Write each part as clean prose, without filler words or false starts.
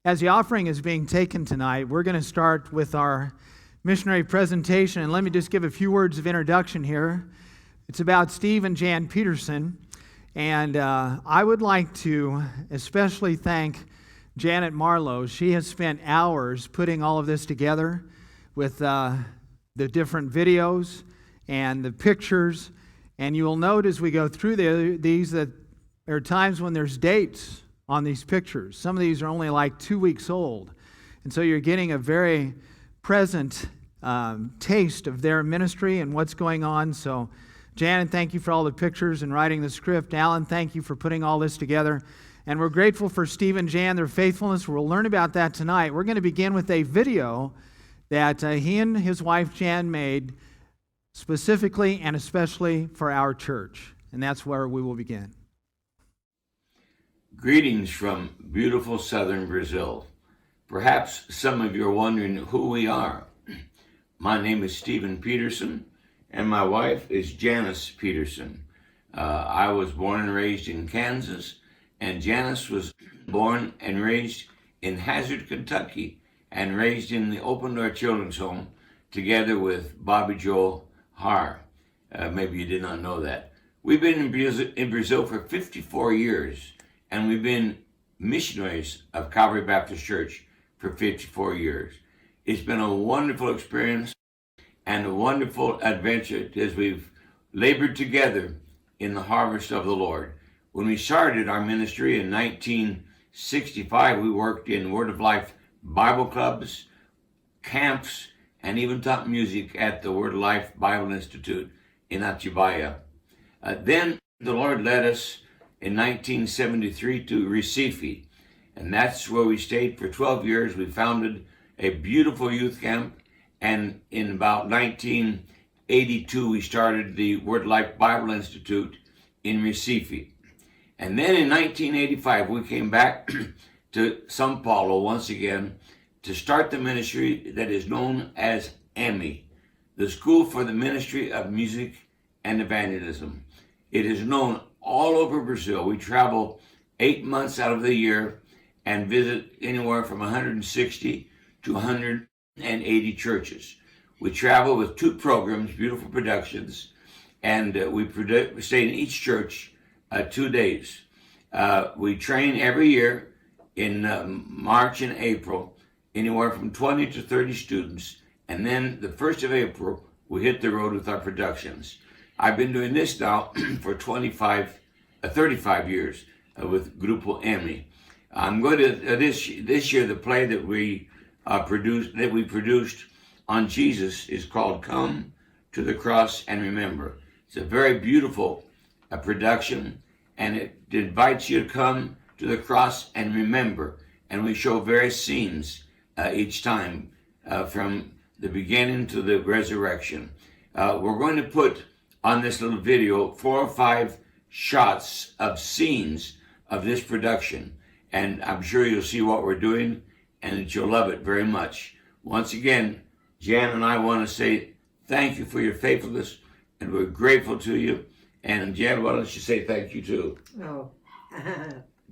As the offering is being taken tonight, we're going to start with our missionary presentation. And let me just give a few words of introduction here. It's about Steve and Jan Peterson. And I would like to especially thank Janet Marlowe. She has spent hours putting all of this together with the different videos and the pictures. And you will note as we go through these that there are times when there's dates on these pictures. Some of these are only like 2 weeks old. And so you're getting a very present taste of their ministry and what's going on. So Janet, thank you for all the pictures and writing the script. Alan, thank you for putting all this together. And we're grateful for Steve and Jan, their faithfulness. We'll learn about that tonight. We're going to begin with a video that he and his wife Jan made specifically and especially for our church. And that's where we will begin. Greetings from beautiful southern Brazil. Perhaps some of you are wondering who we are. My name is Stephen Peterson, and my wife is Janice Peterson. I was born and raised in Kansas, and Janice was born and raised in Hazard, Kentucky, and raised in the Open Door Children's Home together with Bobby Joel Haar. Maybe you did not know that. We've been in Brazil for 54 years. And we've been missionaries of Calvary Baptist Church for 54 years. It's been a wonderful experience and a wonderful adventure as we've labored together in the harvest of the Lord. When we started our ministry in 1965, we worked in Word of Life Bible clubs, camps, and even taught music at the Word of Life Bible Institute in Atibaia. Then the Lord led us in 1973 to Recife, and that's where we stayed for 12 years. We founded a beautiful youth camp, and in about 1982 we started the Word Life Bible Institute in Recife. And then in 1985 we came back to São Paulo once again to start the ministry that is known as AMI, the School for the Ministry of Music and Evangelism. It is known all over Brazil. We travel 8 months out of the year and visit anywhere from 160 to 180 churches. We travel with 2 programs, beautiful productions, and we stay in each church 2 days. We train every year in March and April, anywhere from 20 to 30 students, and then the 1st of April, we hit the road with our productions. I've been doing this now for 35 years with Grupo AMI. I'm going to this year the play that we produced on Jesus is called "Come to the Cross and Remember." It's a very beautiful production, and it invites you to come to the cross and remember. And we show various scenes each time from the beginning to the resurrection. We're going to put on this little video 4 or 5 shots of scenes of this production, and I'm sure you'll see what we're doing and that you'll love it very much. Once again, Jan and I want to say thank you for your faithfulness, and we're grateful to you. And Jan, why don't you say thank you too? Oh,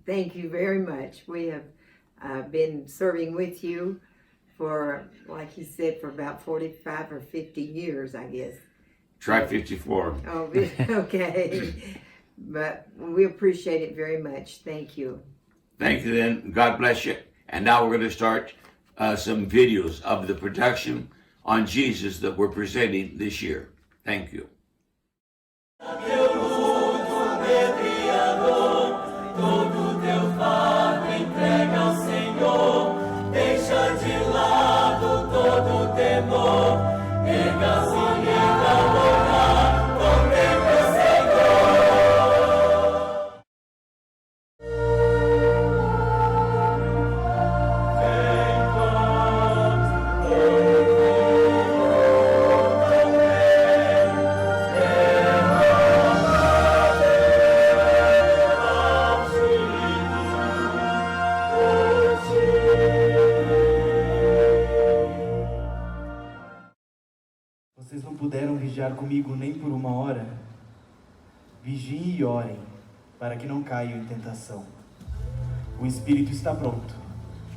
thank you very much. We have been serving with you for, like he said, for about 45 or 50 years, I guess. Try 54. Oh, okay. But we appreciate it very much. Thank you. Thank you then. God bless you. And now we're going to start some videos of the production on Jesus that we're presenting this year. Thank you. Vocês não puderam vigiar comigo nem por 1 hora? Vigiem e orem, para que não caiam em tentação. O espírito está pronto,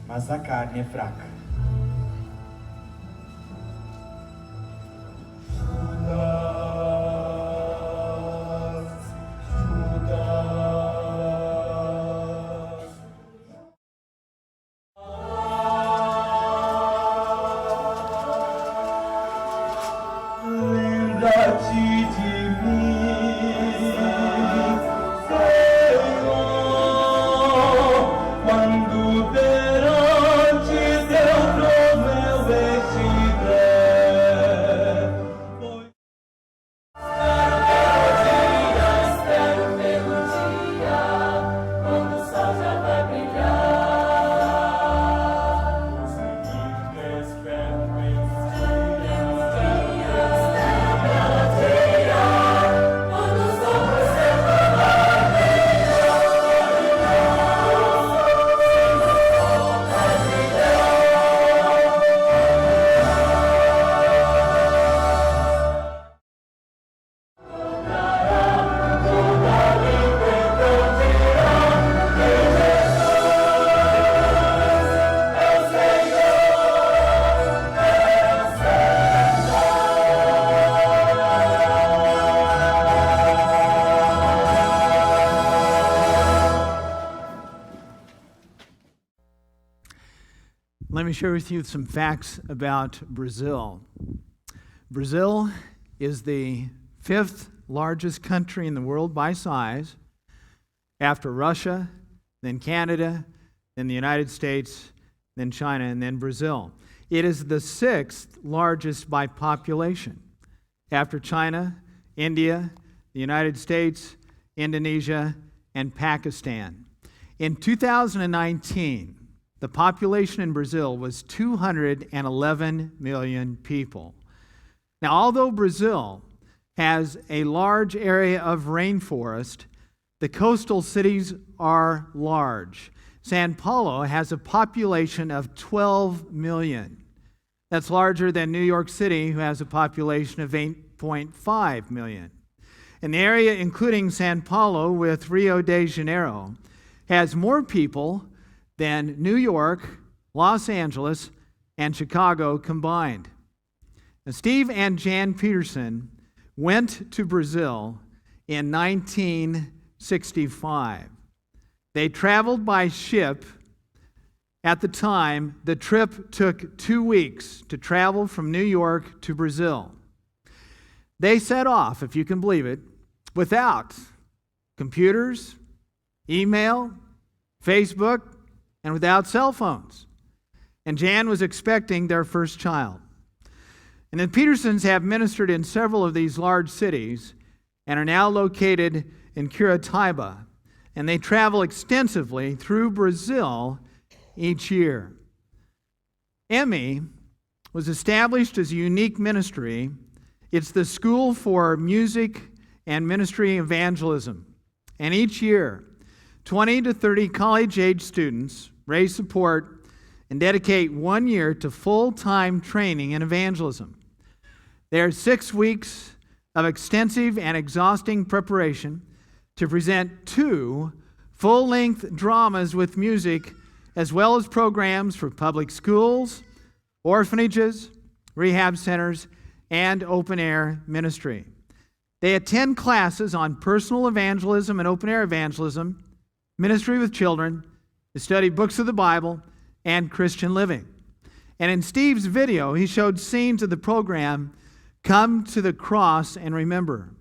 mas a carne é fraca. Let me share with you some facts about Brazil. Brazil is the 5th largest country in the world by size, after Russia, then Canada, then the United States, then China, and then Brazil. It is the 6th largest by population, after China, India, the United States, Indonesia, and Pakistan. In 2019, the population in Brazil was 211 million people. Now, although Brazil has a large area of rainforest, the coastal cities are large. São Paulo has a population of 12 million. That's larger than New York City, who has a population of 8.5 million. And the area, including São Paulo with Rio de Janeiro, has more people than New York, Los Angeles, and Chicago combined. Now, Steve and Jan Peterson went to Brazil in 1965. They traveled by ship. At the time, the trip took 2 weeks to travel from New York to Brazil. They set off, if you can believe it, without computers, email, Facebook, and without cell phones. And Jan was expecting their first child. And the Petersons have ministered in several of these large cities and are now located in Curitiba. And they travel extensively through Brazil each year. Emmy was established as a unique ministry. It's the School for Music and Ministry Evangelism. And each year, 20 to 30 college-age students raise support and dedicate 1 year to full-time training in evangelism. There are 6 weeks of extensive and exhausting preparation to present 2 full-length dramas with music, as well as programs for public schools, orphanages, rehab centers, and open-air ministry. They attend classes on personal evangelism and open-air evangelism, ministry with children, they study books of the Bible, and Christian living. And in Steve's video, he showed scenes of the program, Come to the Cross and Remember.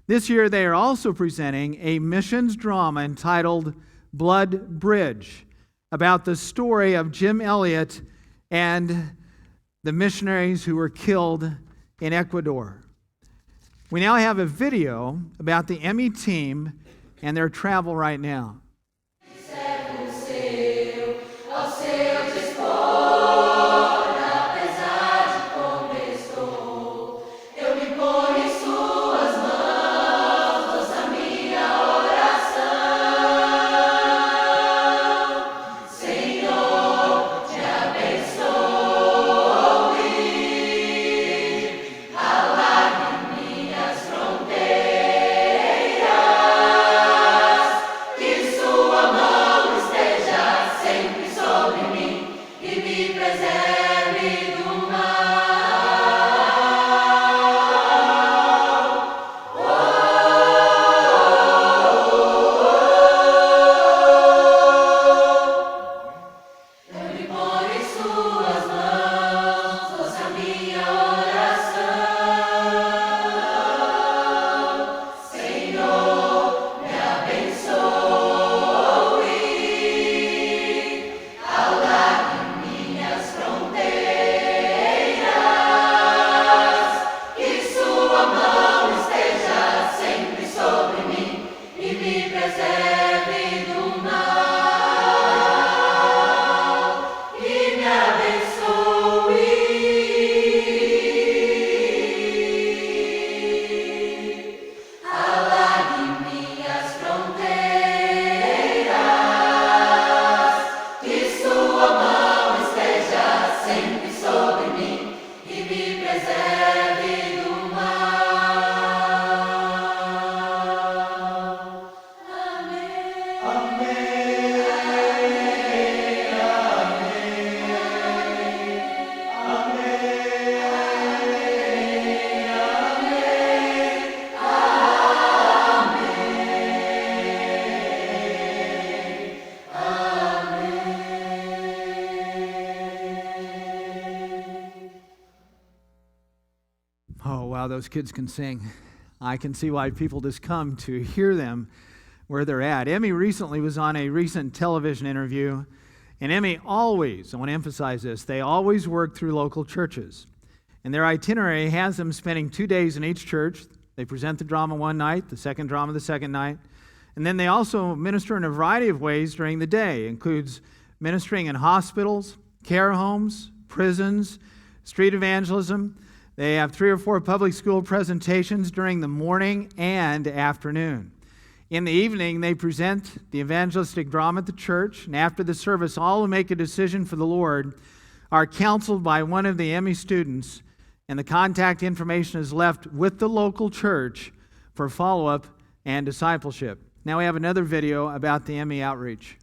This year, they are also presenting a missions drama entitled Blood Bridge, about the story of Jim Elliot and the missionaries who were killed in Ecuador. We now have a video about the Emmy team and their travel right now. Que Wow, those kids can sing. I can see why people just come to hear them where they're at. Emmy recently was on a recent television interview, and Emmy always, I want to emphasize this, they always work through local churches. And their itinerary has them spending 2 days in each church. They present the drama one night, the second drama the second night. And then they also minister in a variety of ways during the day. It includes ministering in hospitals, care homes, prisons, street evangelism. They have 3 or 4 public school presentations during the morning and afternoon. In the evening, they present the evangelistic drama at the church, and after the service, all who make a decision for the Lord are counseled by one of the Emmy students, and the contact information is left with the local church for follow-up and discipleship. Now we have another video about the Emmy outreach.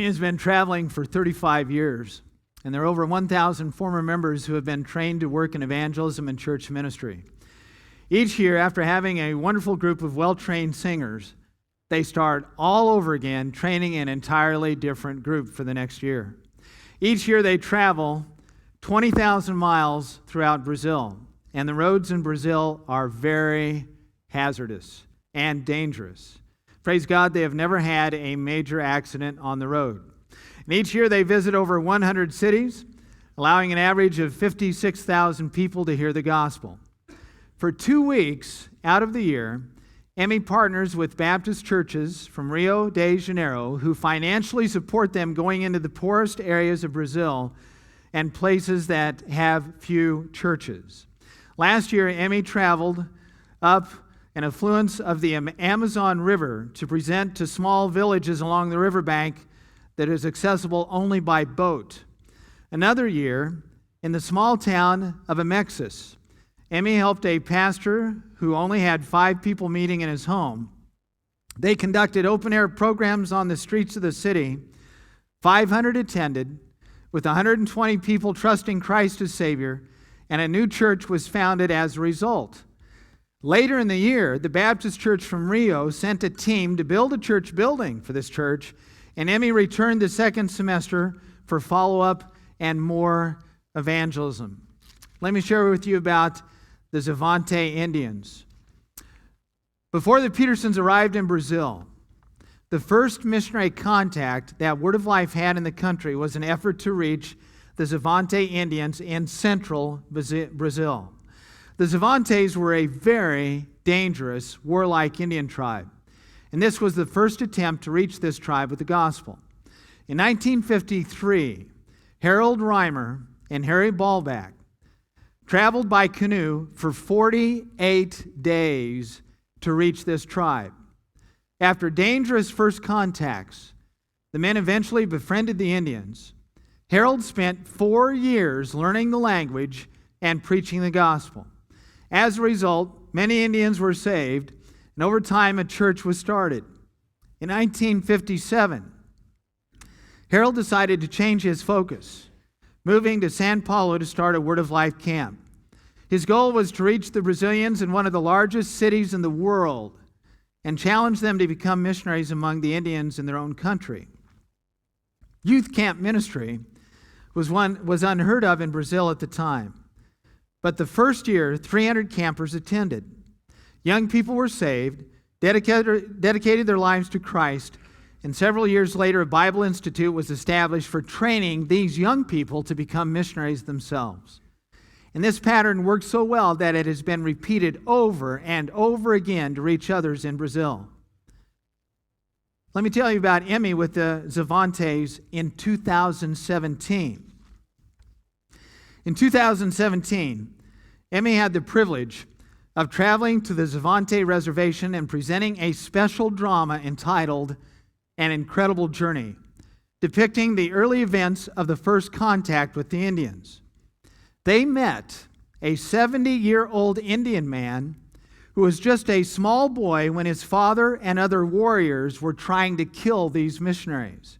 Has been traveling for 35 years, and there are over 1,000 former members who have been trained to work in evangelism and church ministry. Each year, after having a wonderful group of well-trained singers, they start all over again, training an entirely different group for the next year. Each year, they travel 20,000 miles throughout Brazil, and the roads in Brazil are very hazardous and dangerous. Praise God, they have never had a major accident on the road. And each year they visit over 100 cities, allowing an average of 56,000 people to hear the gospel. For 2 weeks out of the year, Emmy partners with Baptist churches from Rio de Janeiro who financially support them going into the poorest areas of Brazil and places that have few churches. Last year, Emmy traveled up an affluence of the Amazon River to present to small villages along the riverbank that is accessible only by boat. Another year, in the small town of Amexis, Emmy helped a pastor who only had 5 people meeting in his home. They conducted open-air programs on the streets of the city. 500 attended, with 120 people trusting Christ as Savior, and a new church was founded as a result. Later in the year, the Baptist Church from Rio sent a team to build a church building for this church, and Emmy returned the second semester for follow-up and more evangelism. Let me share with you about the Xavante Indians. Before the Petersons arrived in Brazil, the first missionary contact that Word of Life had in the country was an effort to reach the Xavante Indians in central Brazil. The Xavantes were a very dangerous, warlike Indian tribe, and this was the first attempt to reach this tribe with the gospel. In 1953, Harold Reimer and Harry Ballback traveled by canoe for 48 days to reach this tribe. After dangerous first contacts, the men eventually befriended the Indians. Harold spent 4 years learning the language and preaching the gospel. As a result, many Indians were saved, and over time a church was started. In 1957, Harold decided to change his focus, moving to São Paulo to start a Word of Life camp. His goal was to reach the Brazilians in one of the largest cities in the world and challenge them to become missionaries among the Indians in their own country. Youth camp ministry was unheard of in Brazil at the time. But the first year, 300 campers attended. Young people were saved, dedicated their lives to Christ, and several years later, a Bible Institute was established for training these young people to become missionaries themselves. And this pattern worked so well that it has been repeated over and over again to reach others in Brazil. Let me tell you about Emmy with the Xavantes in 2017. In 2017, Emmy had the privilege of traveling to the Xavante Reservation and presenting a special drama entitled An Incredible Journey, depicting the early events of the first contact with the Indians. They met a 70-year-old Indian man who was just a small boy when his father and other warriors were trying to kill these missionaries.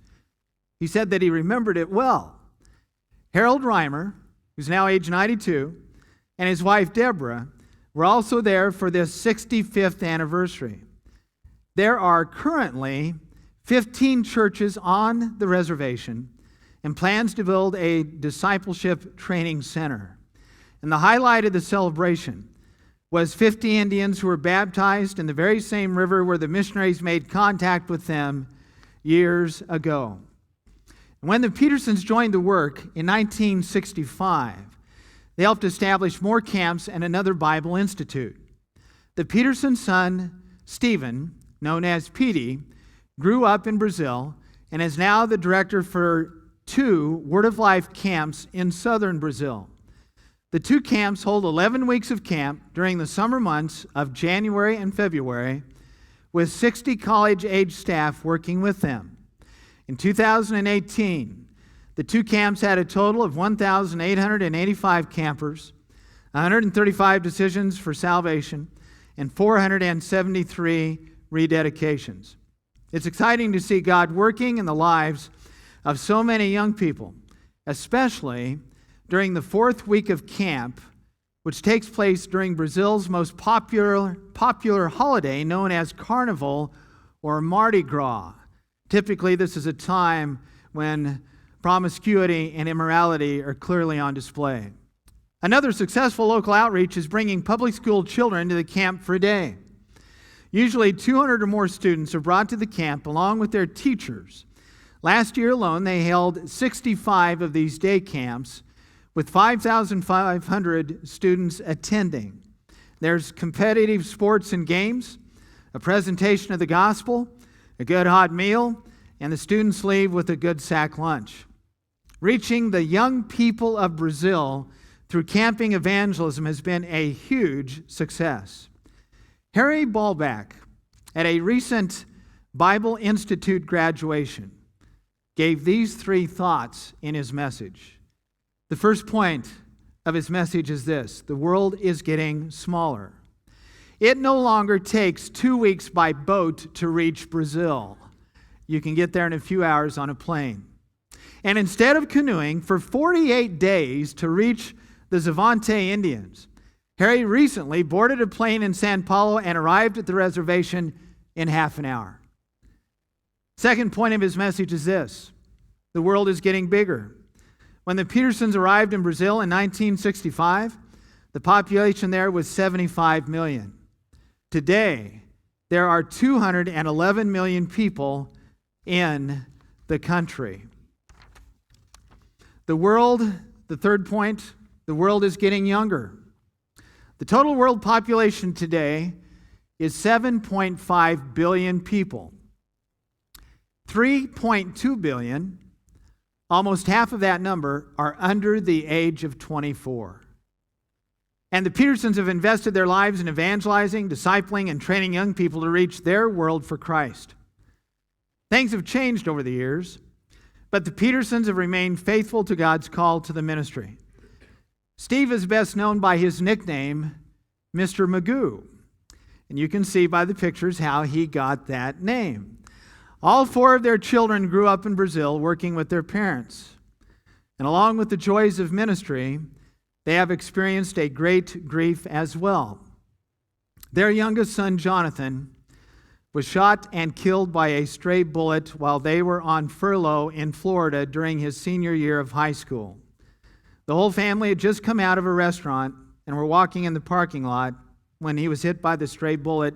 He said that he remembered it well. Harold Reimer, who's now age 92, and his wife Deborah were also there for this 65th anniversary. There are currently 15 churches on the reservation and plans to build a discipleship training center. And the highlight of the celebration was 50 Indians who were baptized in the very same river where the missionaries made contact with them years ago. When the Petersons joined the work in 1965, they helped establish more camps and another Bible Institute. The Peterson son, Stephen, known as Petey, grew up in Brazil and is now the director for 2 Word of Life camps in southern Brazil. The 2 camps hold 11 weeks of camp during the summer months of January and February, with 60 college-age staff working with them. In 2018, the 2 camps had a total of 1,885 campers, 135 decisions for salvation, and 473 rededications. It's exciting to see God working in the lives of so many young people, especially during the 4th week of camp, which takes place during Brazil's most popular holiday known as Carnival or Mardi Gras. Typically, this is a time when promiscuity and immorality are clearly on display. Another successful local outreach is bringing public school children to the camp for a day. Usually 200 or more students are brought to the camp along with their teachers. Last year alone, they held 65 of these day camps with 5,500 students attending. There's competitive sports and games, a presentation of the gospel, a good hot meal, and the students leave with a good sack lunch. Reaching the young people of Brazil through camping evangelism has been a huge success. Harry Ballback, at a recent Bible Institute graduation, gave these 3 thoughts in his message. The first point of his message is this: the world is getting smaller. It no longer takes 2 weeks by boat to reach Brazil. You can get there in a few hours on a plane. And instead of canoeing for 48 days to reach the Zavante Indians, Harry recently boarded a plane in Sao Paulo and arrived at the reservation in half an hour. Second point of his message is this: the world is getting bigger. When the Petersons arrived in Brazil in 1965, the population there was 75 million. Today, there are 211 million people in the country. The world, the third point, the world is getting younger. The total world population today is 7.5 billion people. 3.2 billion, almost half of that number, are under the age of 24. And the Petersons have invested their lives in evangelizing, discipling, and training young people to reach their world for Christ. Things have changed over the years, but the Petersons have remained faithful to God's call to the ministry. Steve is best known by his nickname, Mr. Magoo. And you can see by the pictures how he got that name. All 4 of their children grew up in Brazil working with their parents. And along with the joys of ministry, they have experienced a great grief as well. Their youngest son, Jonathan, was shot and killed by a stray bullet while they were on furlough in Florida during his senior year of high school. The whole family had just come out of a restaurant and were walking in the parking lot when he was hit by the stray bullet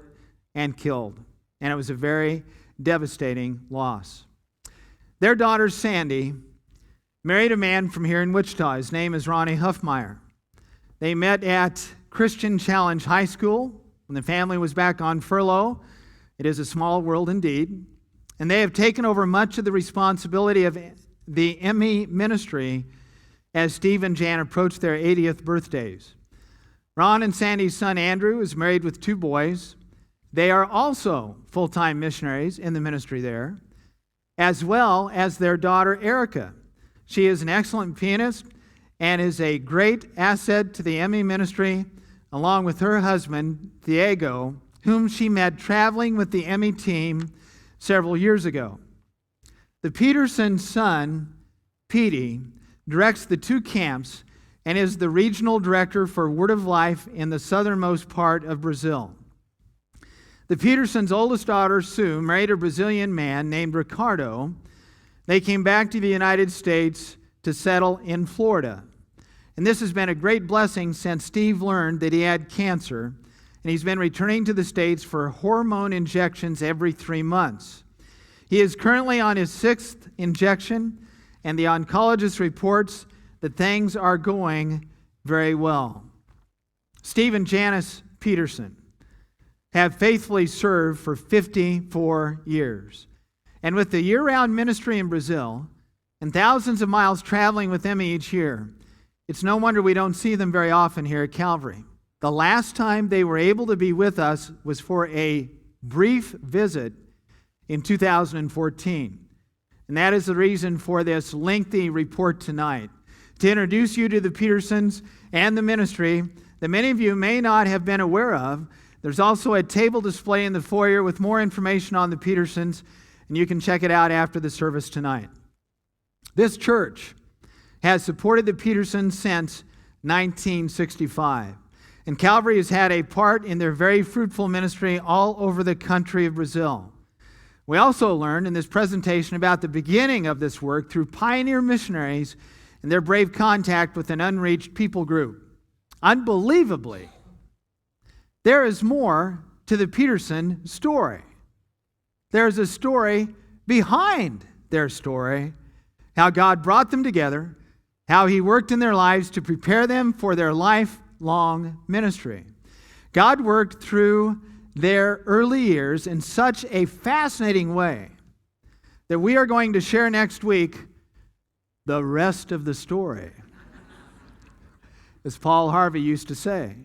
and killed. And it was a very devastating loss. Their daughter, Sandy, married a man from here in Wichita. His name is Ronnie Huffmeyer. They met at Christian Challenge High School when the family was back on furlough. It is a small world indeed. And they have taken over much of the responsibility of the Emmy ministry as Steve and Jan approach their 80th birthdays. Ron and Sandy's son Andrew is married with 2 boys. They are also full-time missionaries in the ministry there, as well as their daughter Erica. She is an excellent pianist and is a great asset to the Emmy ministry, along with her husband, Diego, whom she met traveling with the Emmy team several years ago. The Peterson son, Petey, directs the 2 camps and is the regional director for Word of Life in the southernmost part of Brazil. The Petersons' oldest daughter, Sue, married a Brazilian man named Ricardo. They came back to the United States to settle in Florida. And this has been a great blessing since Steve learned that he had cancer, and he's been returning to the States for hormone injections every 3 months. He is currently on his 6th injection, and the oncologist reports that things are going very well. Steve and Janice Peterson have faithfully served for 54 years. And with the year-round ministry in Brazil and thousands of miles traveling with them each year, it's no wonder we don't see them very often here at Calvary. The last time they were able to be with us was for a brief visit in 2014. And that is the reason for this lengthy report tonight, to introduce you to the Petersons and the ministry that many of you may not have been aware of. There's also a table display in the foyer with more information on the Petersons, and you can check it out after the service tonight. This church has supported the Petersons since 1965, and Calvary has had a part in their very fruitful ministry all over the country of Brazil. We also learned in this presentation about the beginning of this work through pioneer missionaries and their brave contact with an unreached people group. Unbelievably, there is more to the Peterson story. There's a story behind their story, how God brought them together, how He worked in their lives to prepare them for their lifelong ministry. God worked through their early years in such a fascinating way that we are going to share next week the rest of the story. as Paul Harvey used to say.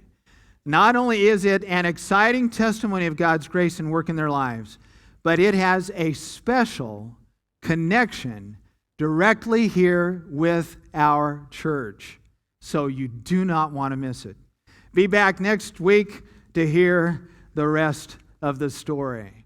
Not only is it an exciting testimony of God's grace and work in their lives, but it has a special connection directly here with our church. So you do not want to miss it. Be back next week to hear the rest of the story.